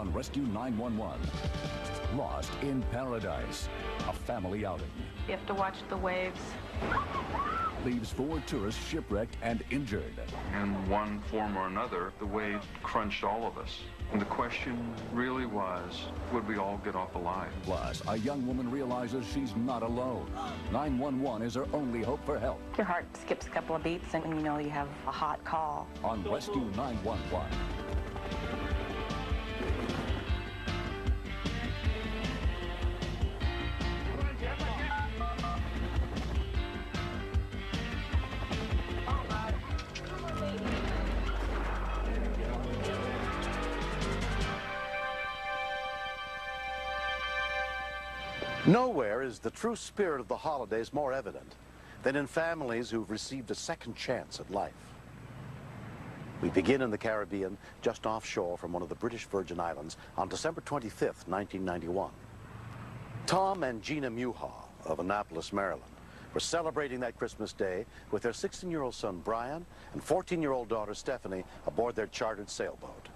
on Rescue 911. Lost in Paradise, a family outing. You have to watch the waves. Leaves 4 tourists shipwrecked and injured. In one form or another, the wave crunched all of us. And the question really was, would we all get off alive? Plus, a young woman realizes she's not alone. 911 is her only hope for help. Your heart skips a couple of beats and you know you have a hot call. On Rescue 911. Nowhere is the true spirit of the holidays more evident than in families who've received a second chance at life. We begin in the Caribbean, just offshore from one of the British Virgin Islands on December 25th, 1991. Tom and Gina Muha of Annapolis, Maryland, were celebrating that Christmas day with their 16-year-old son Brian and 14-year-old daughter Stephanie aboard their chartered sailboat.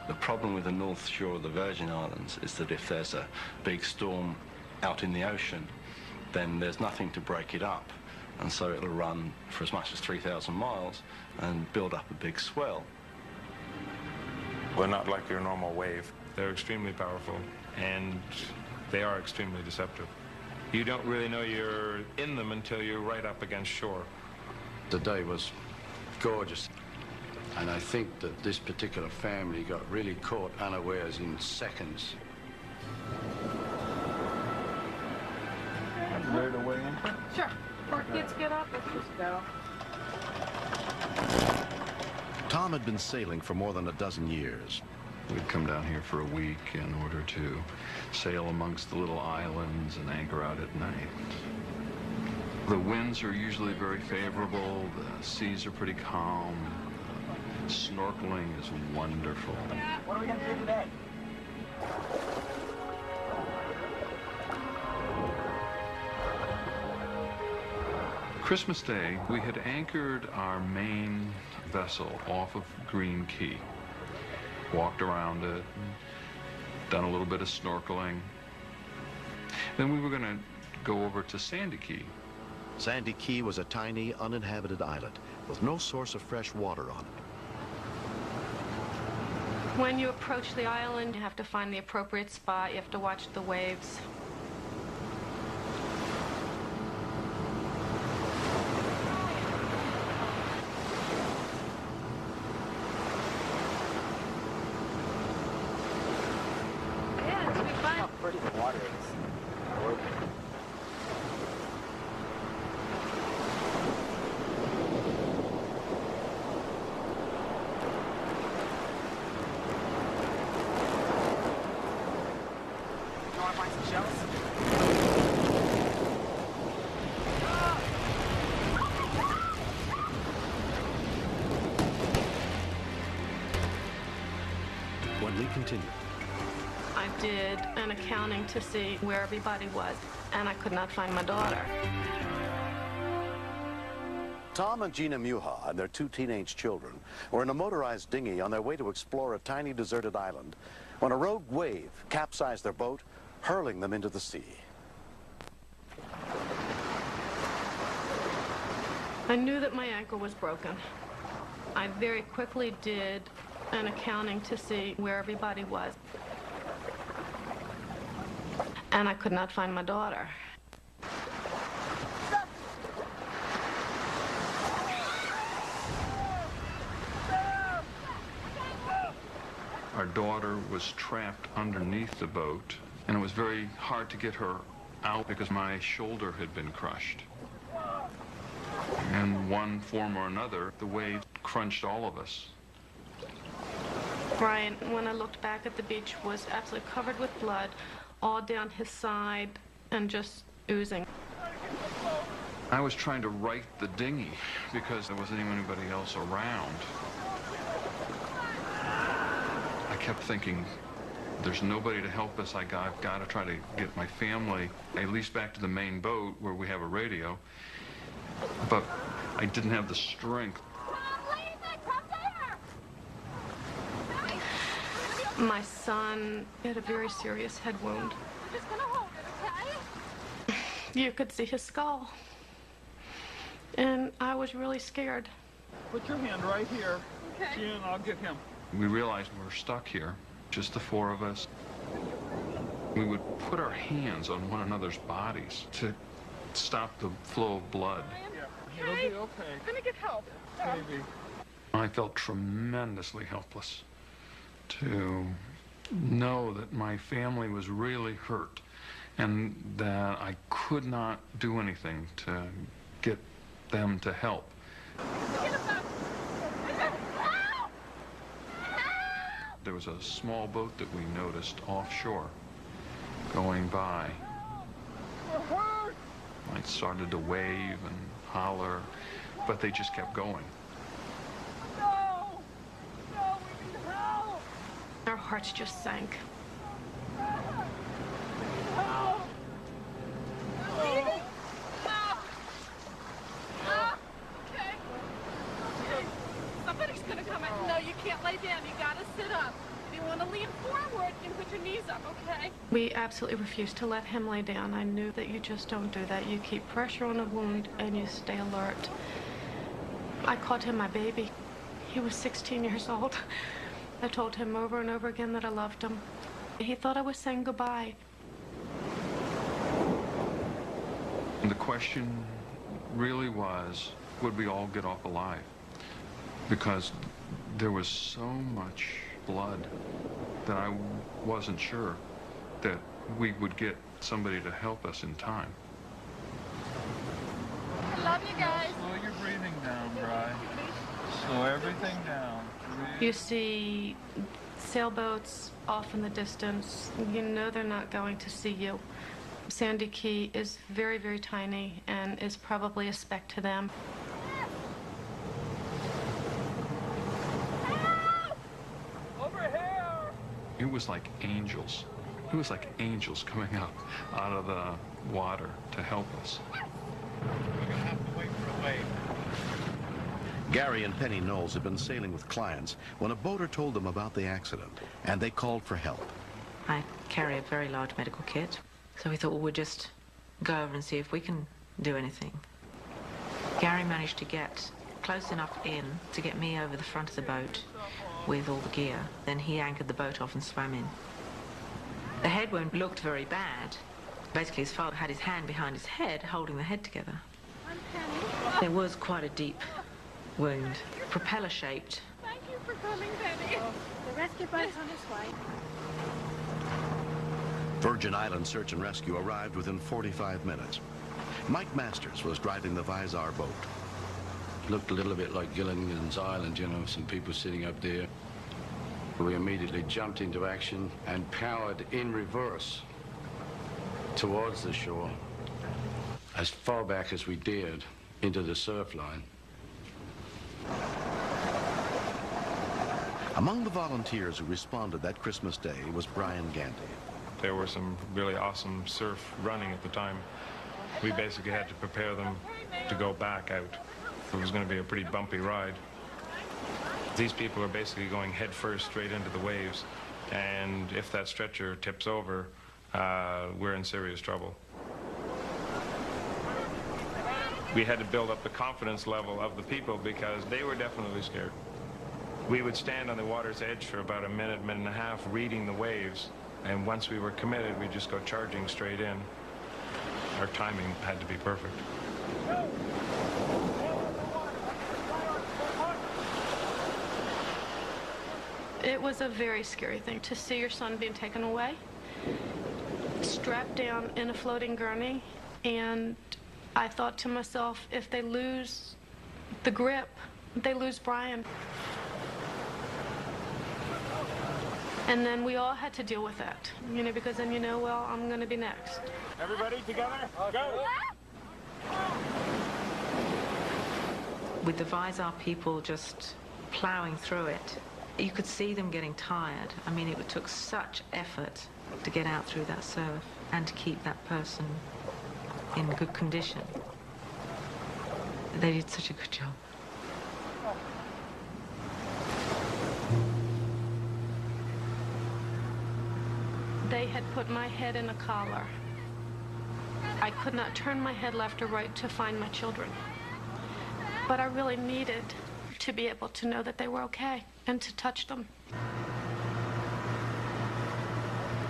The problem with the North Shore of the Virgin Islands is that if there's a big storm out in the ocean, then there's nothing to break it up. And so it'll run for as much as 3,000 miles and build up a big swell. They're not like your normal wave. They're extremely powerful, and they are extremely deceptive. You don't really know you're in them until you're right up against shore. The day was gorgeous. And I think that this particular family got really caught unawares in seconds. Ready to weigh in? Sure. Before kids get up, let's just go. Tom had been sailing for more than a dozen years. We'd come down here for a week in order to sail amongst the little islands and anchor out at night. The winds are usually very favorable. The seas are pretty calm. Snorkeling is wonderful. What are we going to do today? Christmas Day, we had anchored our main vessel off of Green Key. Walked around it, done a little bit of snorkeling. Then we were going to go over to Sandy Key. Sandy Key was a tiny, uninhabited island with no source of fresh water on it. When you approach the island, you have to find the appropriate spot. You have to watch the waves. Yeah, it's be fun. How pretty the water is. When we continue, I did an accounting to see where everybody was, and I could not find my daughter. Tom and Gina Muha and their 2 teenage children were in a motorized dinghy on their way to explore a tiny deserted island when a rogue wave capsized their boat, hurling them into the sea. I knew that my ankle was broken. I very quickly did an accounting to see where everybody was, and I could not find my daughter. Our daughter was trapped underneath the boat, and it was very hard to get her out because my shoulder had been crushed. In one form or another, the wave crunched all of us. Brian, when I looked back at the beach, was absolutely covered with blood, all down his side and just oozing. I was trying to right the dinghy because there wasn't anybody else around. I kept thinking, there's nobody to help us. I've got to try to get my family at least back to the main boat where we have a radio. But I didn't have the strength. Come, ladies, come My son had a very serious head wound. I'm just gonna hold it, okay? You could see his skull. And I was really scared. Put your hand right here. Okay. Jen, I'll get him. We realized we were stuck here, just the four of us. We would put our hands on one another's bodies to stop the flow of blood. Yeah, it'll be okay. I'm gonna get help. Baby. I felt tremendously helpless to know that my family was really hurt and that I could not do anything to get them to help. There was a small boat that we noticed offshore going by. I started to wave and holler, but they just kept going. No! No, we need help! Our hearts just sank. Help! Okay. Okay. Somebody's gonna come in. No, you can't lay down. You gotta sit up. If you want to lean forward, you can put your knees up, okay? We absolutely refused to let him lay down. I knew that you just don't do that. You keep pressure on a wound and you stay alert. I called him my baby. He was 16 years old. I told him over and over again that I loved him. He thought I was saying goodbye. And the question really was, would we all get off alive? Because there was so much blood that I wasn't sure that we would get somebody to help us in time. I love you guys. Slow your breathing down, Bri. Slow everything down. You see sailboats off in the distance. You know they're not going to see you. Sandy Key is very, very tiny and is probably a speck to them. It was like angels. It was like angels coming up out of the water to help us. We're gonna have to wait for a wave. Gary and Penny Knowles had been sailing with clients when a boater told them about the accident, and they called for help. I carry a very large medical kit, so we thought, well, we'll just go over and see if we can do anything. Gary managed to get close enough in to get me over the front of the boat with all the gear. Then he anchored the boat off and swam in. The head wound looked very bad. Basically, his father had his hand behind his head, holding the head together. I'm Penny. There was quite a deep wound, propeller-shaped. Thank you for coming, Penny. The rescue boat's on its way. Virgin Island Search and Rescue arrived within 45 minutes. Mike Masters was driving the Visar boat. Looked a little bit like Gilligan's Island, you know, some people sitting up there. We immediately jumped into action and powered in reverse towards the shore, as far back as we dared into the surf line. Among the volunteers who responded that Christmas Day was Brian Gandy. There were some really awesome surf running at the time. We basically had to prepare them to go back out. It was going to be a pretty bumpy ride. These people are basically going head first straight into the waves, and if that stretcher tips over, we're in serious trouble. We had to build up the confidence level of the people because they were definitely scared. We would stand on the water's edge for about a minute, minute and a half, reading the waves, and once we were committed, we'd just go charging straight in. Our timing had to be perfect. It was a very scary thing to see your son being taken away, strapped down in a floating gurney, and I thought to myself, if they lose the grip, they lose Brian. And then we all had to deal with that, you know, because then you know, well, I'm going to be next. Everybody together? Go! With the Visar people just plowing through it, you could see them getting tired. I mean, it took such effort to get out through that surf and to keep that person in good condition. They did such a good job. They had put my head in a collar. I could not turn my head left or right to find my children. But I really needed to be able to know that they were okay and to touch them.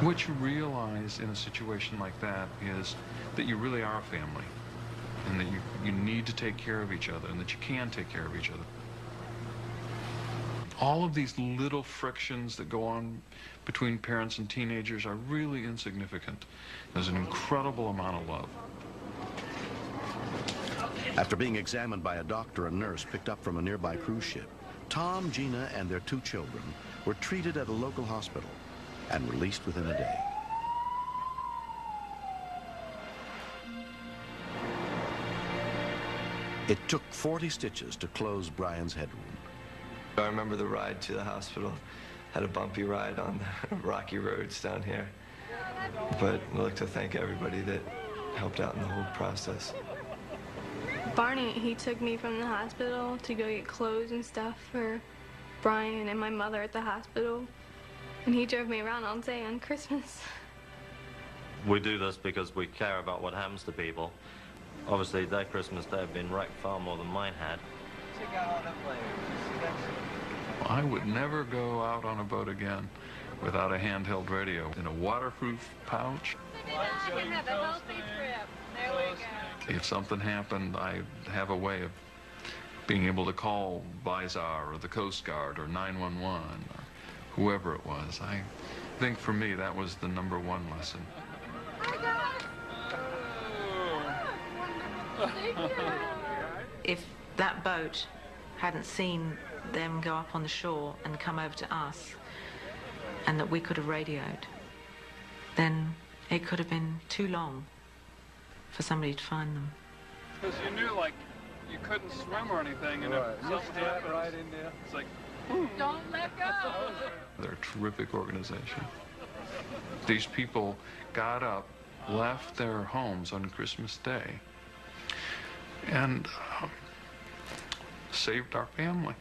What you realize in a situation like that is that you really are a family, and that you need to take care of each other, and that you can take care of each other. All of these little frictions that go on between parents and teenagers are really insignificant. There's an incredible amount of love. After being examined by a doctor and nurse picked up from a nearby cruise ship, Tom, Gina, and their 2 children were treated at a local hospital and released within a day. It took 40 stitches to close Brian's head wound. I remember the ride to the hospital. Had a bumpy ride on the rocky roads down here. But I'd like to thank everybody that helped out in the whole process. Barney, he took me from the hospital to go get clothes and stuff for Brian and my mother at the hospital. And he drove me around all day on Christmas. We do this because we care about what happens to people. Obviously, their Christmas Day have been wrecked far more than mine had. I would never go out on a boat again without a handheld radio in a waterproof pouch. Have a healthy trip. There we go. If something happened, I have a way of being able to call Bvi or the Coast Guard or 911 or whoever it was. I think for me that was the #1 lesson. If that boat hadn't seen them go up on the shore and come over to us, and that we could have radioed, then it could have been too long for somebody to find them. Because you knew, like, you couldn't swim or anything, and if something happened, right in there. It's like, don't let go. They're a terrific organization. These people got up, left their homes on Christmas Day, and saved our family.